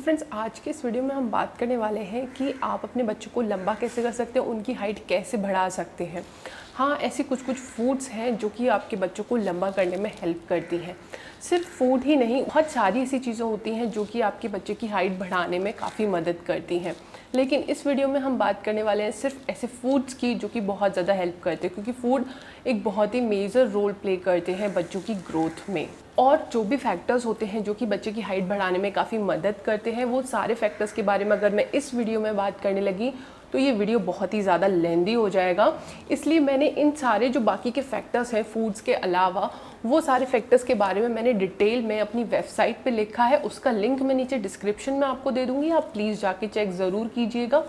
Friends, आज के इस वीडियो में हम बात करने वाले हैं कि आप अपने बच्चों को लंबा कैसे कर सकते हैं, उनकी हाइट कैसे बढ़ा सकते हैं। हाँ, ऐसी कुछ कुछ फूड्स हैं जो कि आपके बच्चों को लंबा करने में हेल्प करती हैं। सिर्फ फूड ही नहीं, बहुत सारी ऐसी चीज़ें होती हैं जो कि आपके बच्चे की हाइट बढ़ाने में काफ़ी मदद करती हैं। लेकिन इस वीडियो में हम बात करने वाले हैं सिर्फ ऐसे फूड्स की जो कि बहुत ज़्यादा हेल्प करते हैं, क्योंकि फूड एक बहुत ही मेजर रोल प्ले करते हैं बच्चों की ग्रोथ में। और जो भी फैक्टर्स होते हैं जो कि बच्चे की हाइट बढ़ाने में काफ़ी मदद करते हैं, वो सारे फैक्टर्स के बारे में अगर मैं इस वीडियो में बात करने लगी तो ये वीडियो बहुत ही ज़्यादा लेंदी हो जाएगा। इसलिए मैंने इन सारे जो बाकी के फैक्टर्स हैं फूड्स के अलावा, वो सारे फैक्टर्स के बारे में मैंने डिटेल में अपनी वेबसाइट पे लिखा है। उसका लिंक मैं नीचे डिस्क्रिप्शन में आपको दे दूँगी, आप प्लीज़ जाके चेक ज़रूर कीजिएगा।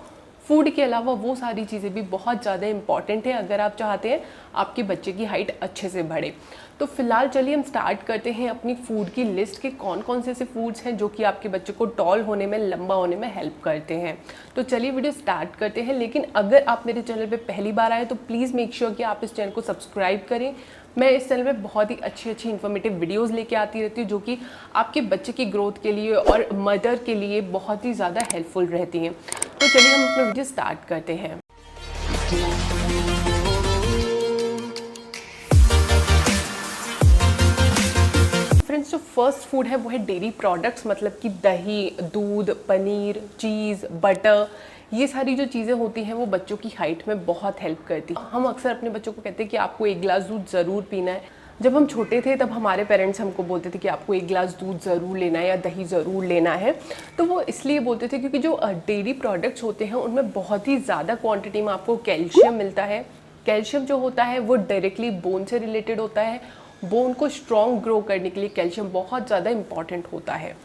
फूड के अलावा वो सारी चीज़ें भी बहुत ज़्यादा इंपॉर्टेंट है अगर आप चाहते हैं आपके बच्चे की हाइट अच्छे से बढ़े। तो फिलहाल चलिए हम स्टार्ट करते हैं अपनी फूड की लिस्ट के कौन कौन से ऐसे फूड्स हैं जो कि आपके बच्चे को टॉल होने में, लंबा होने में हेल्प करते हैं। तो चलिए वीडियो स्टार्ट करते हैं। लेकिन अगर आप मेरे चैनल पे पहली बार आए तो प्लीज़ मेक श्योर कि आप इस चैनल को सब्सक्राइब करें। मैं इस चैनल में बहुत ही अच्छी इन्फॉर्मेटिव वीडियोस लेके आती रहती हूँ जो कि आपके बच्चे की ग्रोथ के लिए और मदर के लिए बहुत ही ज़्यादा हेल्पफुल रहती हैं। तो चलिए हम अपना वीडियो स्टार्ट करते हैं। फ्रेंड्स, जो फर्स्ट फूड है वो है डेयरी प्रोडक्ट्स, मतलब कि दही, दूध, पनीर, चीज़, बटर। ये सारी जो चीज़ें होती हैं वो बच्चों की हाइट में बहुत हेल्प करती हैं। हम अक्सर अपने बच्चों को कहते हैं कि आपको 1 गिलास दूध ज़रूर पीना है। जब हम छोटे थे तब हमारे पेरेंट्स हमको बोलते थे कि आपको 1 गिलास दूध ज़रूर लेना है या दही ज़रूर लेना है। तो वो इसलिए बोलते थे क्योंकि जो डेयरी प्रोडक्ट्स होते हैं उनमें बहुत ही ज़्यादा क्वांटिटी में आपको कैल्शियम मिलता है। कैल्शियम जो होता है वो डायरेक्टली बोन से रिलेटेड होता है। बोन को स्ट्रॉन्ग ग्रो करने के लिए कैल्शियम बहुत ज़्यादा इम्पॉर्टेंट होता है।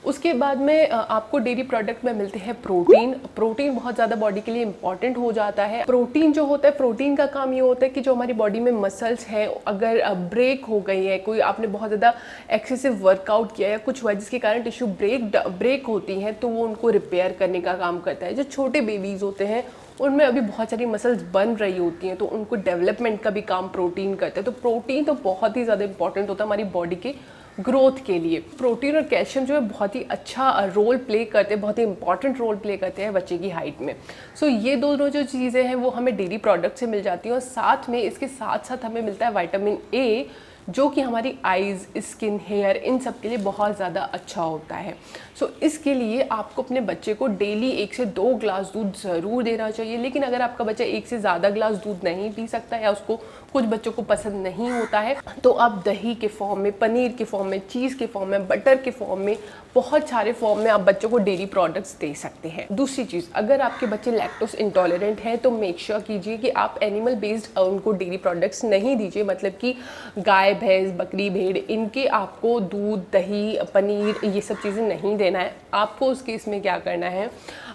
उसके बाद में आपको डेयरी प्रोडक्ट में मिलते हैं प्रोटीन। प्रोटीन बहुत ज़्यादा बॉडी के लिए इम्पॉर्टेंट हो जाता है। प्रोटीन जो होता है, प्रोटीन का काम ये होता है कि जो हमारी बॉडी में मसल्स हैं अगर ब्रेक हो गई है, कोई आपने बहुत ज़्यादा एक्सेसिव वर्कआउट किया या कुछ हुआ जिसके कारण टिश्यू ब्रेक होती हैं, तो वो उनको रिपेयर करने का काम करता है। जो छोटे बेबीज़ होते हैं उनमें अभी बहुत सारी मसल्स बन रही होती हैं, तो उनको डेवलपमेंट का भी काम प्रोटीन करता है। तो प्रोटीन तो बहुत ही ज़्यादा इंपॉर्टेंट होता है हमारी बॉडी के ग्रोथ के लिए। प्रोटीन और कैल्शियम जो है बहुत ही अच्छा रोल प्ले करते हैं, बहुत ही इंपॉर्टेंट रोल प्ले करते हैं बच्चे की हाइट में। सो ये दोनों जो चीज़ें हैं वो हमें डेयरी प्रोडक्ट से मिल जाती हैं। और साथ में इसके साथ साथ हमें मिलता है विटामिन ए, जो कि हमारी आइज़, स्किन, हेयर, इन सब के लिए बहुत ज़्यादा अच्छा होता है। सो इसके लिए आपको अपने बच्चे को डेली 1 से 2 ग्लास दूध ज़रूर देना चाहिए। लेकिन अगर आपका बच्चा 1 से ज़्यादा ग्लास दूध नहीं पी सकता या उसको कुछ बच्चों को पसंद नहीं होता है, तो आप दही के फॉर्म में, पनीर के फॉर्म में, चीज़ के फॉर्म में, बटर के फॉर्म में, बहुत सारे फॉर्म में आप बच्चों को डेयरी प्रोडक्ट्स दे सकते हैं। दूसरी चीज़, अगर आपके बच्चे लैक्टोज इंटॉलरेंट हैं तो मेक श्योर कीजिए कि आप एनिमल बेस्ड उनको डेयरी प्रोडक्ट्स नहीं दीजिए। मतलब कि गाय, भैंस, बकरी, भेड़, इनके आपको दूध, दही, पनीर, ये सब चीज़ें नहीं देना है। आपको उस केस में क्या करना है,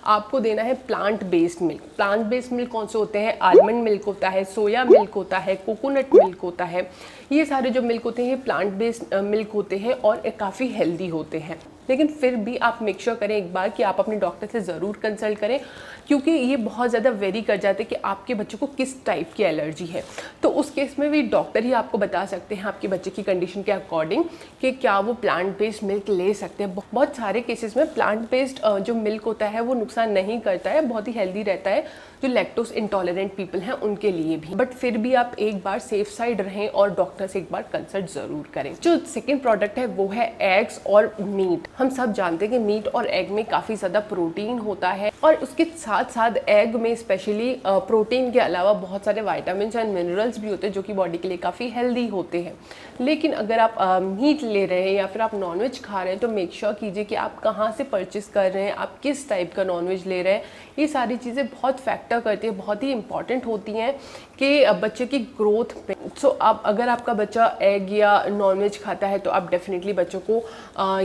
आपको देना है plant based milk. Plant based milk कौन से होते हैं? आलमंड मिल्क होता है, सोया मिल्क होता है, कोकोनट मिल्क होता है। ये सारे जो मिल्क होते हैं ये प्लांट बेस्ड मिल्क होते हैं और काफ़ी हेल्दी होते हैं। लेकिन फिर भी आप मेक श्योर करें एक बार कि आप अपने डॉक्टर से ज़रूर कंसल्ट करें, क्योंकि ये बहुत ज़्यादा वेरी कर जाते हैं कि आपके बच्चे को किस टाइप की एलर्जी है। तो उस केस में भी डॉक्टर ही आपको बता सकते हैं आपके बच्चे की कंडीशन के अकॉर्डिंग कि क्या वो प्लांट बेस्ड मिल्क ले सकते हैं। बहुत सारे केसेस में प्लांट बेस्ड जो मिल्क होता है वो नुकसान नहीं करता है, बहुत ही हेल्दी रहता है जो लैक्टोज इंटॉलरेंट पीपल हैं उनके लिए भी। बट फिर भी आप एक बार सेफ साइड रहें और डॉक्टर से एक बार कंसल्ट ज़रूर करें। जो सेकेंड प्रोडक्ट है वो है एग्स और मीट। हम सब जानते हैं कि मीट और एग में काफ़ी ज़्यादा प्रोटीन होता है और उसके साथ साथ एग में स्पेशली प्रोटीन के अलावा बहुत सारे विटामिन एंड मिनरल्स भी होते हैं जो कि बॉडी के लिए काफ़ी हेल्दी होते हैं। लेकिन अगर आप मीट ले रहे हैं या फिर आप नॉनवेज खा रहे हैं तो मेक श्योर कीजिए कि आप कहाँ से परचेस कर रहे हैं, आप किस टाइप का नॉनवेज ले रहे हैं। ये सारी चीज़ें बहुत फैक्टर करती है, बहुत ही इंपॉर्टेंट होती हैं कि बच्चे की ग्रोथ पे। सो अब अगर आपका बच्चा एग या नॉनवेज खाता है तो आप डेफिनेटली बच्चों को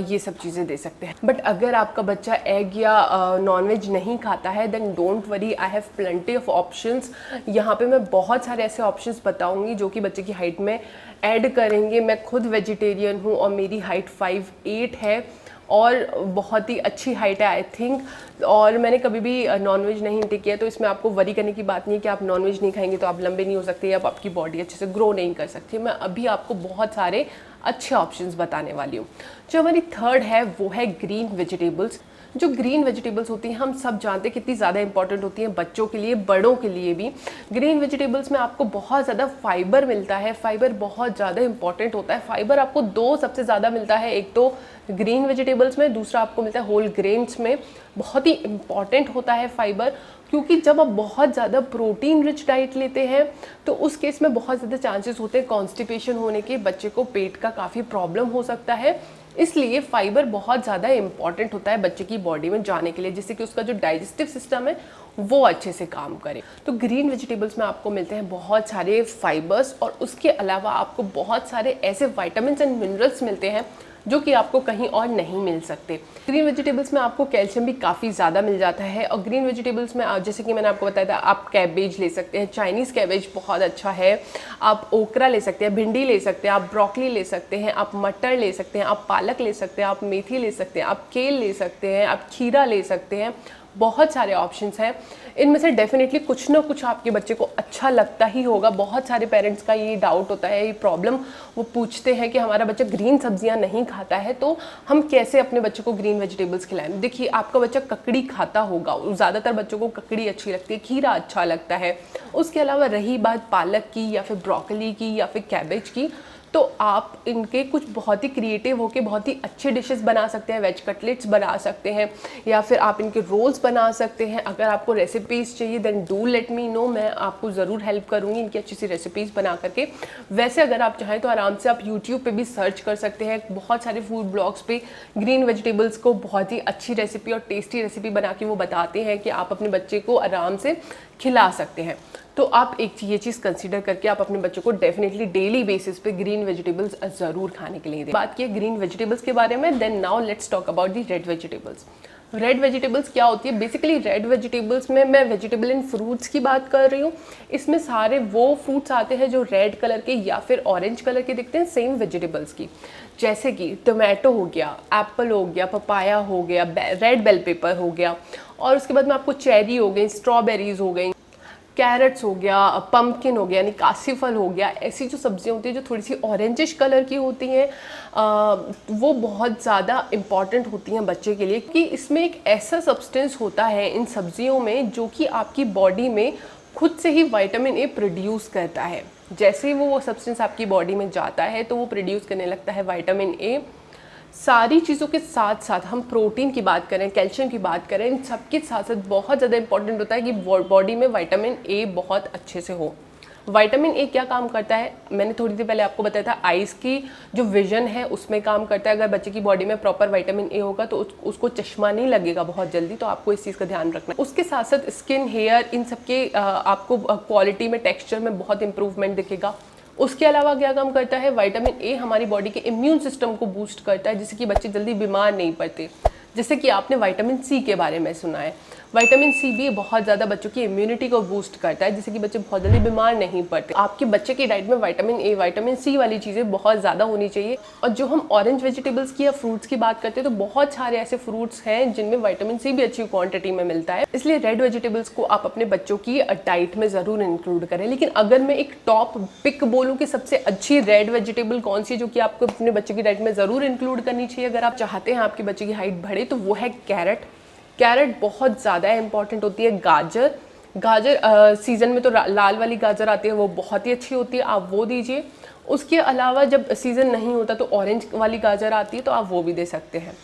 ये सब चीज़ें दे सकते हैं। बट अगर आपका बच्चा एग या नॉनवेज नहीं खाता है then don't worry, I have plenty of options. यहाँ पे मैं बहुत सारे ऐसे ऑप्शंस बताऊंगी जो कि बच्चे की हाइट में ऐड करेंगे। मैं खुद वेजिटेरियन हूँ और मेरी हाइट 5'8" है और बहुत ही अच्छी हाइट है आई थिंक। और मैंने कभी भी नॉनवेज नहीं इंटेक किया, तो इसमें आपको वरी करने की बात नहीं है कि आप नॉनवेज नहीं खाएंगे तो आप लंबे नहीं हो सकते या आपकी बॉडी अच्छे से ग्रो नहीं कर सकती। मैं अभी आपको बहुत सारे अच्छे ऑप्शंस बताने वाली हूँ। जो हमारी थर्ड है वो है ग्रीन वेजिटेबल्स। जो ग्रीन वेजिटेबल्स होती हैं हम सब जानते हैं कितनी ज़्यादा इंपॉर्टेंट होती हैं बच्चों के लिए, बड़ों के लिए भी। ग्रीन वेजिटेबल्स में आपको बहुत ज़्यादा फाइबर मिलता है, फाइबर बहुत ज़्यादा इंपॉर्टेंट होता है। फाइबर आपको दो सबसे ज़्यादा मिलता है, एक तो ग्रीन वेजिटेबल्स में, दूसरा आपको मिलता है होल ग्रेन्स में। बहुत ही इंपॉर्टेंट होता है फाइबर, क्योंकि जब आप बहुत ज़्यादा प्रोटीन रिच डाइट लेते हैं तो उस केस में बहुत ज़्यादा चांसेस होते हैं कॉन्स्टिपेशन होने के, बच्चे को पेट का काफ़ी प्रॉब्लम हो सकता है। इसलिए फाइबर बहुत ज़्यादा इंपॉर्टेंट होता है बच्चे की बॉडी में जाने के लिए, जिससे कि उसका जो डाइजेस्टिव सिस्टम है वो अच्छे से काम करे। तो ग्रीन वेजिटेबल्स में आपको मिलते हैं बहुत सारे फाइबर्स, और उसके अलावा आपको बहुत सारे ऐसे विटामिन्स एंड मिनरल्स मिलते हैं जो कि आपको कहीं और नहीं मिल सकते। ग्रीन वेजिटेबल्स में आपको कैल्शियम भी काफ़ी ज़्यादा मिल जाता है। और ग्रीन वेजिटेबल्स में जैसे कि मैंने आपको बताया था, आप कैबेज ले सकते हैं, चाइनीज़ कैबेज बहुत अच्छा है, आप ओकरा ले सकते हैं, भिंडी ले सकते हैं, आप ब्रोकली ले सकते हैं, आप मटर ले सकते हैं, आप पालक ले सकते हैं, आप मेथी ले सकते हैं, आप केल ले सकते हैं, आप खीरा ले सकते हैं। बहुत सारे ऑप्शंस हैं, इनमें से डेफिनेटली कुछ ना कुछ आपके बच्चे को अच्छा लगता ही होगा। बहुत सारे पेरेंट्स का ये डाउट होता है, ये प्रॉब्लम, वो पूछते हैं कि हमारा बच्चा ग्रीन सब्जियां नहीं खाता है तो हम कैसे अपने बच्चे को ग्रीन वेजिटेबल्स खिलाएं। देखिए, आपका बच्चा ककड़ी खाता होगा, ज़्यादातर बच्चों को ककड़ी अच्छी लगती है, खीरा अच्छा लगता है। उसके अलावा रही बात पालक की या फिर ब्रोकली की या फिर कैबेज की, तो आप इनके कुछ बहुत ही क्रिएटिव होके बहुत ही अच्छे डिशेस बना सकते हैं। वेज कटलेट्स बना सकते हैं या फिर आप इनके रोल्स बना सकते हैं। अगर आपको रेसिपीज़ चाहिए then do let me know, मैं आपको ज़रूर हेल्प करूँगी इनकी अच्छी सी रेसिपीज़ बना करके। वैसे अगर आप चाहें तो आराम से आप यूट्यूब पे भी सर्च कर सकते हैं, बहुत सारे फूड ब्लॉग्स पे ग्रीन वेजिटेबल्स को बहुत ही अच्छी रेसिपी और टेस्टी रेसिपी बना के वो बताते हैं कि आप अपने बच्चे को आराम से खिला सकते हैं। तो आप ये चीज़ कंसीडर करके आप अपने बच्चों को डेफिनेटली डेली बेसिस पे ग्रीन वेजिटेबल्स ज़रूर खाने के लिए दें। बात की ग्रीन वेजिटेबल्स के बारे में, then now let's talk about the red vegetables. Red vegetables क्या होती है? बेसिकली रेड वेजिटेबल्स में मैं वेजिटेबल एंड फ्रूट्स की बात कर रही हूँ। इसमें सारे वो फ्रूट्स आते हैं जो रेड कलर के या फिर ऑरेंज कलर के दिखते हैं सेम वेजिटेबल्स की, जैसे कि टोमेटो हो गया, एप्पल हो गया, पपाया हो गया, रेड बेल पेपर हो गया, और उसके बाद में आपको चेरी हो गई, स्ट्रॉबेरीज हो गई, कैरेट्स हो गया, पम्पकिन हो गया यानी कासीफल हो गया। ऐसी जो सब्जियां होती हैं जो थोड़ी सी ऑरेंजिश कलर की होती हैं, वो बहुत ज़्यादा इम्पॉर्टेंट होती हैं बच्चे के लिए, क्योंकि इसमें एक ऐसा सब्सटेंस होता है इन सब्जियों में जो कि आपकी बॉडी में खुद से ही विटामिन ए प्रोड्यूस करता है। जैसे ही वो सब्सटेंस आपकी बॉडी में जाता है तो वो प्रोड्यूस करने लगता है विटामिन ए। सारी चीज़ों के साथ साथ हम प्रोटीन की बात करें, कैल्शियम की बात करें, इन सब के साथ साथ बहुत ज़्यादा इंपॉर्टेंट होता है कि बॉडी में विटामिन ए बहुत अच्छे से हो। विटामिन ए क्या काम करता है? मैंने थोड़ी देर पहले आपको बताया था, आइज़ की जो विजन है उसमें काम करता है। अगर बच्चे की बॉडी में प्रॉपर विटामिन ए होगा तो उसको चश्मा नहीं लगेगा बहुत जल्दी, तो आपको इस चीज़ का ध्यान रखना है। उसके साथ साथ स्किन, हेयर, इन सब के आपको क्वालिटी में, टेक्स्चर में बहुत इंप्रूवमेंट दिखेगा। उसके अलावा क्या काम करता है? विटामिन ए हमारी बॉडी के इम्यून सिस्टम को बूस्ट करता है, जिससे कि बच्चे जल्दी बीमार नहीं पड़ते। जैसे कि आपने विटामिन सी के बारे में सुना है, विटामिन सी भी बहुत ज़्यादा बच्चों की इम्यूनिटी को बूस्ट करता है, जिससे कि बच्चे बहुत जल्दी बीमार नहीं पड़ते। आपके बच्चे की डाइट में विटामिन ए, विटामिन सी वाली चीज़ें बहुत ज़्यादा होनी चाहिए। और जो हम ऑरेंज वेजिटेबल्स की या फ्रूट्स की बात करते हैं तो बहुत सारे ऐसे फ्रूट्स हैं जिनमें विटामिन सी भी अच्छी क्वांटिटी में मिलता है। इसलिए रेड वेजिटेबल्स को आप अपने बच्चों की डाइट में ज़रूर इंक्लूड करें। लेकिन अगर मैं एक टॉप पिक बोलूँ कि सबसे अच्छी रेड वेजिटेबल कौन सी है जो कि आपको अपने बच्चे की डाइट में ज़रूर इंक्लूड करनी चाहिए अगर आप चाहते हैं आपके बच्चे की हाइट बढ़े, तो वो है कैरेट। कैरेट बहुत ज़्यादा इंपॉर्टेंट होती है। गाजर सीज़न में तो लाल वाली गाजर आती है, वो बहुत ही अच्छी होती है, आप वो दीजिए। उसके अलावा जब सीज़न नहीं होता तो ऑरेंज वाली गाजर आती है, तो आप वो भी दे सकते हैं।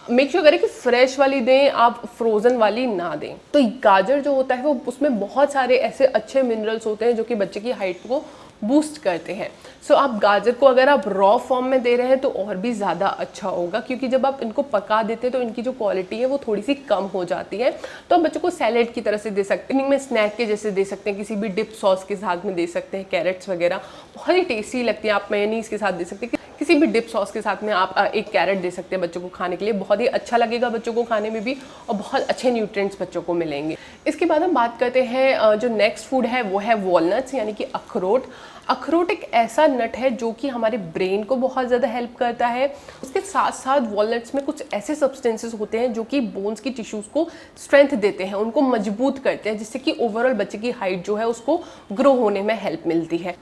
मेक श्योर करें कि फ्रेश वाली दें, आप फ्रोज़न वाली ना दें। तो गाजर जो होता है वो, उसमें बहुत सारे ऐसे अच्छे मिनरल्स होते हैं जो कि बच्चे की हाइट को बूस्ट करते हैं। सो आप गाजर को अगर आप रॉ फॉर्म में दे रहे हैं तो और भी ज़्यादा अच्छा होगा, क्योंकि जब आप इनको पका देते हैं तो इनकी जो क्वालिटी है वो थोड़ी सी कम हो जाती है। तो आप बच्चों को सैलेड की तरह से दे सकते हैं, इनमें स्नैक के जैसे दे सकते हैं, किसी भी डिप सॉस के साथ में दे सकते हैं। कैरेट्स वगैरह बहुत ही टेस्टी लगती है, आप मेयोनीज के साथ दे सकते हैं, किसी भी डिप सॉस के साथ में आप एक कैरेट दे सकते हैं बच्चों को खाने के लिए। बहुत ही अच्छा लगेगा बच्चों को खाने में भी, और बहुत अच्छे न्यूट्रिएंट्स बच्चों को मिलेंगे। इसके बाद हम बात करते हैं जो नेक्स्ट फूड है वो है वॉलनट्स यानी कि अखरोट। अखरोट एक ऐसा नट है जो कि हमारे ब्रेन को बहुत ज़्यादा हेल्प करता है। उसके साथ साथ वॉलनट्स में कुछ ऐसे सब्सटेंसेस होते हैं जो कि बोन्स की टिश्यूज़ को स्ट्रेंथ देते हैं, उनको मजबूत करते हैं, जिससे कि ओवरऑल बच्चे की हाइट जो है उसको ग्रो होने में हेल्प मिलती है।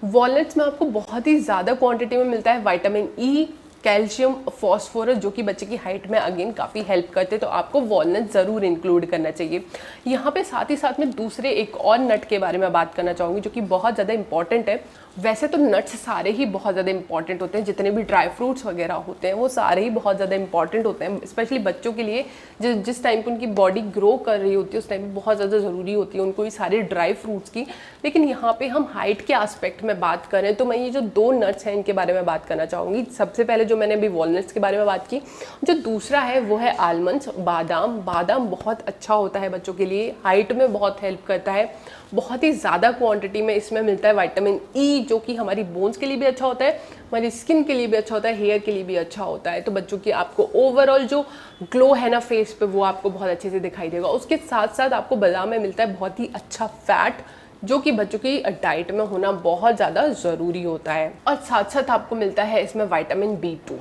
वॉलनट्स में आपको बहुत ही ज़्यादा क्वांटिटी में मिलता है विटामिन ई, कैल्शियम, फॉस्फोरस जो कि बच्चे की हाइट में अगेन काफ़ी हेल्प करते हैं, तो आपको वॉलनट ज़रूर इंक्लूड करना चाहिए। यहाँ पे साथ ही साथ में दूसरे एक और नट के बारे में बात करना चाहूँगी जो कि बहुत ज़्यादा इंपॉर्टेंट है। वैसे तो नट्स सारे ही बहुत ज़्यादा इंपॉर्टेंट होते हैं, जितने भी ड्राई फ्रूट्स वगैरह होते हैं वो सारे ही बहुत ज़्यादा इंपॉर्टेंट होते हैं, स्पेशली बच्चों के लिए जिस टाइम पर उनकी बॉडी ग्रो कर रही होती है उस टाइम पर बहुत ज़्यादा ज़रूरी होती है उनको ये सारे ड्राई फ्रूट्स की। लेकिन यहाँ पे हम हाइट के एस्पेक्ट में बात करें तो मैं ये जो 2 नट्स हैं इनके बारे में बात करना चाहूँगी। सबसे पहले जो मैंने अभी वॉलनट्स के बारे में बात की, जो दूसरा है वो है आलमंड्स, बादाम। बादाम बहुत अच्छा होता है बच्चों के लिए, हाइट में बहुत हेल्प करता है, बहुत ही ज़्यादा क्वांटिटी में इसमें मिलता है विटामिन ई जो कि हमारी बोन्स के लिए भी अच्छा होता है, हमारी स्किन के लिए भी अच्छा होता है, हेयर के लिए भी अच्छा होता है। तो बच्चों की आपको ओवरऑल जो ग्लो है ना फेस पे वो आपको बहुत अच्छे से दिखाई देगा। उसके साथ साथ आपको बादाम में मिलता है बहुत ही अच्छा फैट जो कि बच्चों की डाइट में होना बहुत ज़्यादा ज़रूरी होता है। और साथ साथ आपको मिलता है इसमें विटामिन B2।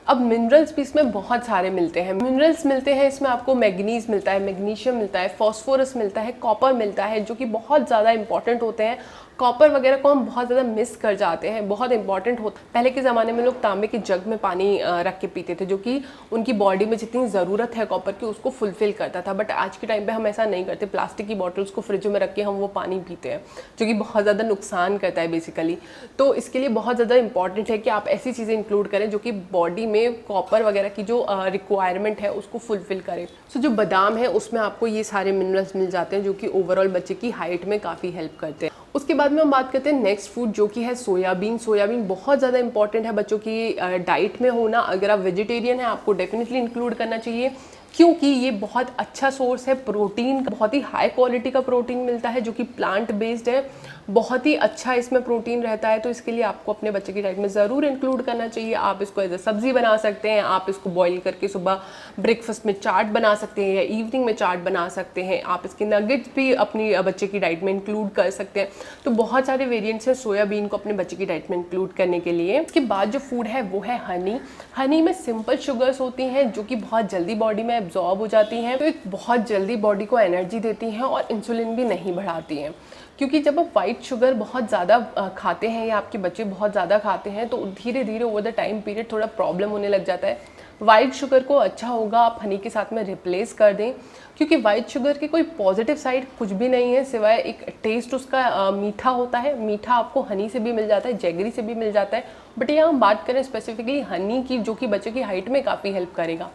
अब मिनरल्स भी इसमें बहुत सारे मिलते हैं। मिनरल्स मिलते हैं इसमें, आपको मैग्नीज मिलता है, मैग्नीशियम मिलता है, फॉस्फोरस मिलता है, कॉपर मिलता है जो कि बहुत ज़्यादा इंपॉर्टेंट होते हैं। कॉपर वगैरह को हम बहुत ज़्यादा मिस कर जाते हैं, बहुत इंपॉर्टेंट होता है। पहले के ज़माने में लोग तांबे के जग में पानी रख के पीते थे जो कि उनकी बॉडी में जितनी ज़रूरत है कॉपर की उसको फुलफिल करता था। बट आज के टाइम पे हम ऐसा नहीं करते, प्लास्टिक की बॉटल्स को फ्रिज में रख के हम वो पानी पीते हैं जो कि बहुत ज़्यादा नुकसान करता है बेसिकली। तो इसके लिए बहुत ज़्यादा इंपॉर्टेंट है कि आप ऐसी चीज़ें इंक्लूड करें जो कि बॉडी में कॉपर वगैरह की जो रिक्वायरमेंट है उसको फुलफिल करें। सो जो बादाम है उसमें आपको ये सारे मिनरल्स मिल जाते हैं जो कि ओवरऑल बच्चे की हाइट में काफ़ी हेल्प करते हैं। उसके बाद में हम बात करते हैं नेक्स्ट फूड जो कि है सोयाबीन। सोयाबीन बहुत ज़्यादा इंपॉर्टेंट है बच्चों की डाइट में होना। अगर आप वेजिटेरियन हैं आपको डेफिनेटली इंक्लूड करना चाहिए क्योंकि ये बहुत अच्छा सोर्स है प्रोटीन का, बहुत ही हाई क्वालिटी का प्रोटीन मिलता है जो कि प्लांट बेस्ड है, बहुत ही अच्छा इसमें प्रोटीन रहता है। तो इसके लिए आपको अपने बच्चे की डाइट में ज़रूर इंक्लूड करना चाहिए। आप इसको एज अ सब्जी बना सकते हैं, आप इसको बॉईल करके सुबह ब्रेकफास्ट में चाट बना सकते हैं या इवनिंग में चाट बना सकते हैं। आप इसके नगेट्स भी अपनी बच्चे की डाइट में इंक्लूड कर सकते हैं। तो बहुत सारे वेरिएंट्स हैं सोयाबीन को अपने बच्चे की डाइट में इंक्लूड करने के लिए। इसके बाद जो फूड है वो है हनी। हनी में सिंपल शुगर्स होती हैं जो कि बहुत जल्दी बॉडी में एब्जॉर्ब हो जाती हैं, तो एक बहुत जल्दी बॉडी को एनर्जी देती हैं और इंसुलिन भी नहीं बढ़ाती हैं। क्योंकि जब आप वाइट शुगर बहुत ज़्यादा खाते हैं या आपके बच्चे बहुत ज़्यादा खाते हैं तो धीरे धीरे ओवर द टाइम पीरियड थोड़ा प्रॉब्लम होने लग जाता है। वाइट शुगर को अच्छा होगा आप हनी के साथ में रिप्लेस कर दें, क्योंकि वाइट शुगर की कोई पॉजिटिव साइड कुछ भी नहीं है सिवाय एक टेस्ट उसका मीठा होता है। मीठा आपको हनी से भी मिल जाता है, जैगरी से भी मिल जाता है, बट यहाँ हम बात करें स्पेसिफिकली हनी की जो कि बच्चे की हाइट में काफ़ी हेल्प करेगा।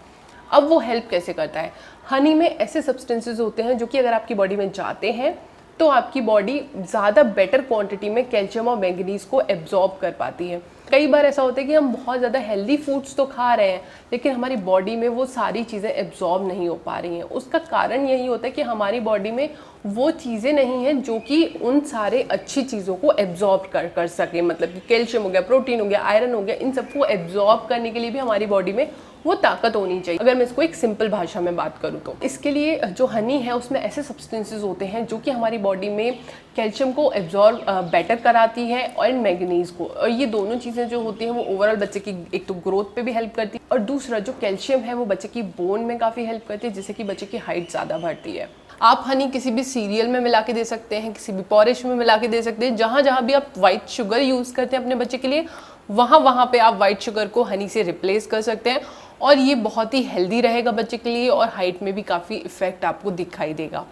अब वो हेल्प कैसे करता है? हनी में ऐसे सब्सटेंसेस होते हैं जो कि अगर आपकी बॉडी में जाते हैं तो आपकी बॉडी ज़्यादा बेटर क्वांटिटी में कैल्शियम और मैंगनीज को एब्जॉर्ब कर पाती है। कई बार ऐसा होता है कि हम बहुत ज़्यादा हेल्दी फूड्स तो खा रहे हैं लेकिन हमारी बॉडी में वो सारी चीज़ें एब्जॉर्ब नहीं हो पा रही हैं। उसका कारण यही होता है कि हमारी बॉडी में वो चीज़ें नहीं हैं जो कि उन सारे अच्छी चीज़ों को एब्जॉर्ब कर सके। मतलब कि कैल्शियम हो गया, प्रोटीन हो गया, आयरन हो गया, इन सबको एब्जॉर्ब करने के लिए भी हमारी बॉडी में वो ताकत होनी चाहिए। अगर मैं इसको एक सिंपल भाषा में बात करूँ तो इसके लिए जो हनी है उसमें ऐसे सब्सटेंसेस होते हैं जो कि हमारी बॉडी में कैल्शियम को एब्जॉर्ब बेटर कराती है और मैंगनीज को। और ये दोनों चीज़ें जो होती हैं वो ओवरऑल बच्चे की एक तो ग्रोथ पे भी हेल्प करती है और दूसरा जो कैल्शियम है वो बच्चे की बोन में काफ़ी हेल्प करती है जिससे कि बच्चे की हाइट ज़्यादा बढ़ती है। आप हनी किसी भी सीरियल में मिला के दे सकते हैं, किसी भी पॉरिश में मिला के दे सकते हैं। जहाँ जहाँ भी आप वाइट शुगर यूज़ करते हैं अपने बच्चे के लिए वहाँ पे आप वाइट शुगर को हनी से रिप्लेस कर सकते हैं और ये बहुत ही हेल्दी रहेगा बच्चे के लिए और हाइट में भी काफ़ी इफेक्ट आपको दिखाई देगा।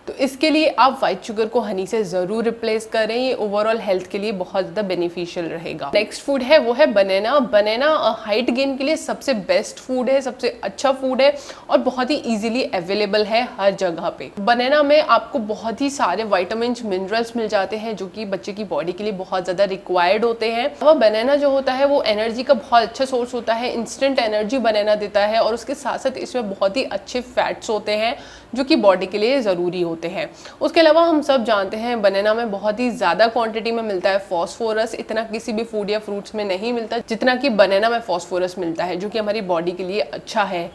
तो इसके लिए आप वाइट शुगर को हनी से ज़रूर रिप्लेस करें, ये ओवरऑल हेल्थ के लिए बहुत ज़्यादा बेनिफिशियल रहेगा। नेक्स्ट फूड है वो है बनाना। बनाना हाइट गेन के लिए सबसे बेस्ट फूड है, सबसे अच्छा फूड है और बहुत ही इजीली अवेलेबल है हर जगह पे। बनाना में आपको बहुत ही सारे विटामिन मिनरल्स मिल जाते हैं जो कि बच्चे की बॉडी के लिए बहुत ज़्यादा रिक्वायर्ड होते हैं। वह बनाना जो होता है वो एनर्जी का बहुत अच्छा सोर्स होता है, इंस्टेंट एनर्जी बनाना देता है और उसके साथ साथ इसमें बहुत ही अच्छे फैट्स होते हैं जो कि बॉडी के लिए ज़रूरी होते हैं। उसके अलावा हम सब जानते हैं बनाना में बहुत ही ज़्यादा क्वांटिटी में मिलता है फॉस्फोरस। इतना किसी भी फूड या फ्रूट्स में नहीं मिलता जितना कि बनाना में फॉस्फोरस मिलता है, जो कि हमारी बॉडी के लिए अच्छा है।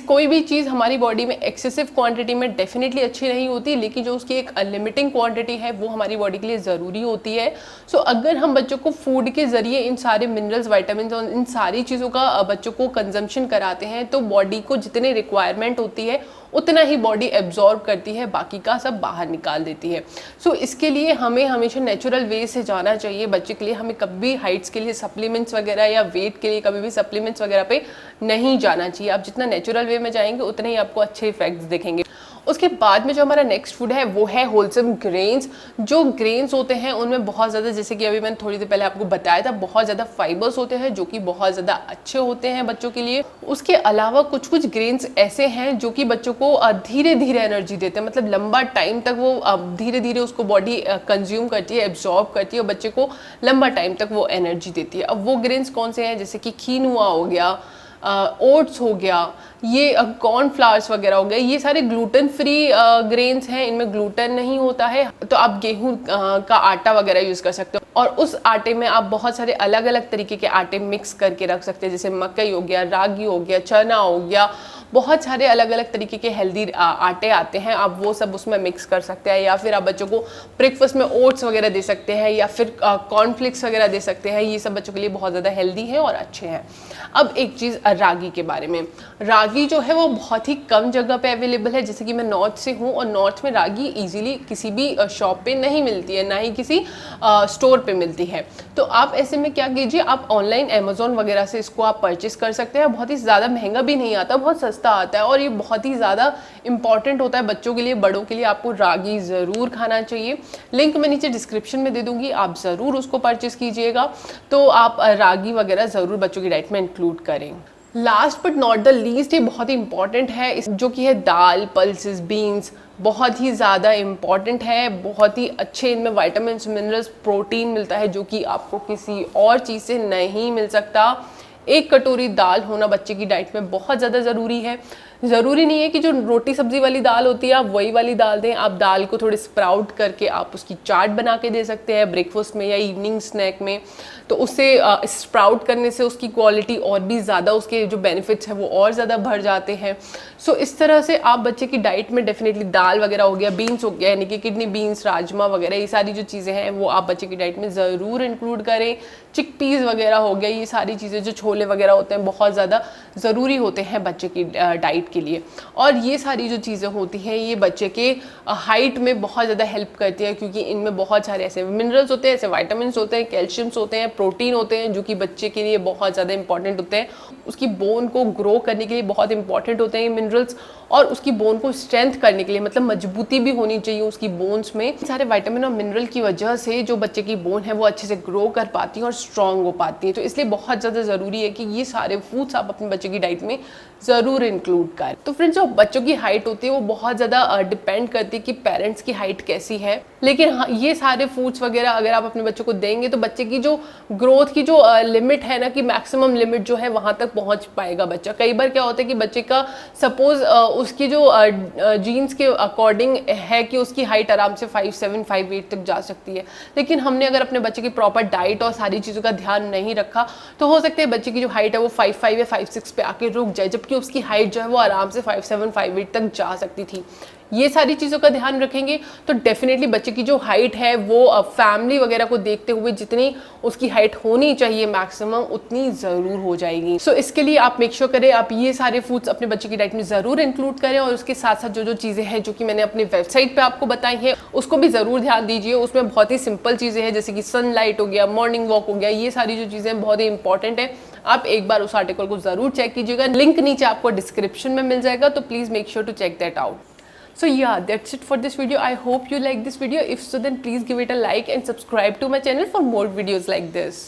कोई भी चीज़ हमारी बॉडी में एक्सेसिव क्वांटिटी में डेफिनेटली अच्छी नहीं होती, लेकिन जो उसकी एक लिमिटिंग क्वांटिटी है वो हमारी बॉडी के लिए ज़रूरी होती है। सो अगर हम बच्चों को फूड के ज़रिए इन सारे मिनरल्स, विटामिन और इन सारी चीज़ों का बच्चों को कंजम्पशन कराते हैं तो बॉडी को जितनी रिक्वायरमेंट होती है उतना ही बॉडी एब्जॉर्ब करती है, बाकी का सब बाहर निकाल देती है। सो इसके लिए हमें हमेशा नेचुरल वे से जाना चाहिए। बच्चे के लिए हमें कभी हाइट्स के लिए सप्लीमेंट्स वगैरह या वेट के लिए कभी भी सप्लीमेंट्स वगैरह पे नहीं जाना चाहिए। आप जितना नेचुरल वे में जाएंगे उतने ही आपको अच्छे इफेक्ट्स दिखेंगे। उसके बाद में जो हमारा नेक्स्ट फूड है वो है होलसम ग्रेन्स। जो ग्रेन्स होते हैं उनमें बहुत ज़्यादा, जैसे कि अभी मैंने थोड़ी देर पहले आपको बताया था, बहुत ज़्यादा फाइबर्स होते हैं जो कि बहुत ज़्यादा अच्छे होते हैं बच्चों के लिए। उसके अलावा कुछ कुछ ग्रेन्स ऐसे हैं जो कि बच्चों को धीरे धीरे एनर्जी देते हैं, मतलब लंबा टाइम तक वो धीरे धीरे उसको बॉडी कंज्यूम करती है, एब्जॉर्ब करती है और बच्चे को लंबा टाइम तक वो एनर्जी देती है। अब वो ग्रेन्स कौन से हैं, जैसे कि कीनुआ हो गया, ओट्स हो गया, ये कॉर्नफ्लावर्स वगैरह हो गए, ये सारे ग्लूटेन फ्री ग्रेन्स हैं, इनमें ग्लूटेन नहीं होता है। तो आप गेहूं का आटा वगैरह यूज़ कर सकते हो और उस आटे में आप बहुत सारे अलग अलग तरीके के आटे मिक्स करके रख सकते हैं, जैसे मकई हो गया, रागी हो गया, चना हो गया, बहुत सारे अलग अलग तरीके के हेल्दी आटे आते हैं, आप वो सब उसमें मिक्स कर सकते हैं। या फिर आप बच्चों को ब्रेकफास्ट में ओट्स वगैरह दे सकते हैं या फिर कॉर्नफ्लेक्स वगैरह दे सकते हैं। ये सब बच्चों के लिए बहुत ज़्यादा हेल्दी है और अच्छे हैं। अब एक चीज़ रागी के बारे में, रागी जो है वो बहुत ही कम जगह पे अवेलेबल है। जैसे कि मैं नॉर्थ से हूँ और नॉर्थ में रागी इजीली किसी भी शॉप पे नहीं मिलती है, ना ही किसी स्टोर पे मिलती है। तो आप ऐसे में क्या कीजिए, आप ऑनलाइन अमेजोन वगैरह से इसको आप परचेस कर सकते हैं। बहुत ही ज़्यादा महंगा भी नहीं आता, बहुत सस्ता आता है और ये बहुत ही ज़्यादा इंपॉर्टेंट होता है बच्चों के लिए, बड़ों के लिए। आपको रागी ज़रूर खाना चाहिए। लिंक मैं नीचे डिस्क्रिप्शन में दे दूँगी, आप ज़रूर उसको परचेस कीजिएगा। तो आप रागी वगैरह ज़रूर बच्चों की डाइट में इंक्लूड करें। Last but not the least, ये बहुत ही इंपॉर्टेंट है, जो कि है दाल, पल्सेस, बीन्स। बहुत ही ज़्यादा इम्पॉर्टेंट है, बहुत ही अच्छे इनमें विटामिन, मिनरल्स, प्रोटीन मिलता है जो कि आपको किसी और चीज़ से नहीं मिल सकता। एक कटोरी दाल होना बच्चे की डाइट में बहुत ज़्यादा ज़रूरी है। ज़रूरी नहीं है कि जो रोटी सब्जी वाली दाल होती है आप वही वाली दाल दें, आप दाल को थोड़े स्प्राउट करके आप उसकी चाट बना के दे सकते हैं ब्रेकफास्ट में या इवनिंग स्नैक में। तो उससे स्प्राउट करने से उसकी क्वालिटी और भी ज़्यादा, उसके जो बेनिफिट्स हैं वो और ज़्यादा बढ़ जाते हैं। सो इस तरह से आप बच्चे की डाइट में डेफिनेटली दाल वगैरह हो गया, बीन्स हो गया, यानी कि किडनी बीन्स, राजमा वगैरह, ये सारी जो चीज़ें हैं वो आप बच्चे की डाइट में ज़रूर इंक्लूड करें। चिकपीस वगैरह हो गया, ये सारी चीज़ें, जो छोले वगैरह होते हैं, बहुत ज़्यादा ज़रूरी होते हैं बच्चे की डाइट के लिए। और ये सारी जो चीज़ें होती हैं ये बच्चे के हाइट में बहुत ज़्यादा हेल्प करती है, क्योंकि इनमें बहुत सारे ऐसे मिनरल्स होते हैं, ऐसे वाइटामिन्स होते हैं, कैल्शियम्स होते हैं, प्रोटीन होते हैं, जो कि बच्चे के लिए बहुत ज़्यादा इंपॉर्टेंट होते हैं। उसकी बोन को ग्रो करने के लिए बहुत इंपॉर्टेंट होते हैं ये मिनरल्स, और उसकी बोन को स्ट्रेंथ करने के लिए, मतलब मजबूती भी होनी चाहिए उसकी बोन्स में। सारे विटामिन और मिनरल की वजह से जो बच्चे की बोन है वो अच्छे से ग्रो कर पाती है और स्ट्रॉन्ग हो पाती है। तो इसलिए बहुत ज़्यादा ज़रूरी है कि ये सारे फूड्स आप अपने बच्चे की डाइट में ज़रूर इंक्लूड करें। तो फ्रेंड्स, जो बच्चों की हाइट होती है वो बहुत ज़्यादा डिपेंड करती है कि पेरेंट्स की हाइट कैसी है। लेकिन हाँ, ये सारे फूड्स वगैरह अगर आप अपने बच्चों को देंगे तो बच्चे की जो ग्रोथ की जो लिमिट है ना, कि मैक्सिमम लिमिट जो है वहाँ तक पहुँच पाएगा बच्चा। कई बार क्या होता है कि बच्चे का सपोज उसकी जो जीन्स के अकॉर्डिंग है कि उसकी हाइट आराम से 5'7", 5'8" तक जा सकती है, लेकिन हमने अगर अपने बच्चे की प्रॉपर डाइट और सारी चीज़ों का ध्यान नहीं रखा तो हो सकता है बच्चे की जो हाइट है वो 5'5" या 5'6" पे आके रुक जाए, जबकि उसकी हाइट जो है वो आराम से 5'7", 5'8" तक जा सकती थी। ये सारी चीज़ों का ध्यान रखेंगे तो डेफिनेटली बच्चे की जो हाइट है वो फैमिली वगैरह को देखते हुए जितनी उसकी हाइट होनी चाहिए मैक्सिमम, उतनी ज़रूर हो जाएगी। सो इसके लिए आप मेक श्योर करें आप ये सारे फूड्स अपने बच्चे की डाइट में ज़रूर इंक्लूड करें, और उसके साथ साथ जो जो चीज़ें हैं जो कि मैंने अपनी वेबसाइट पर आपको बताई हैं उसको भी ज़रूर ध्यान दीजिए। उसमें बहुत ही सिंपल चीज़ें हैं, जैसे कि सनलाइट हो गया, मॉर्निंग वॉक हो गया, ये सारी जो चीज़ें बहुत ही इंपॉर्टेंट है। आप एक बार उस आर्टिकल को ज़रूर चेक कीजिएगा, लिंक नीचे आपको डिस्क्रिप्शन में मिल जाएगा, तो please make sure to check that out. So yeah, that's it for this video. I hope you like this video. If so, then please give it a like and subscribe to my channel for more videos like this.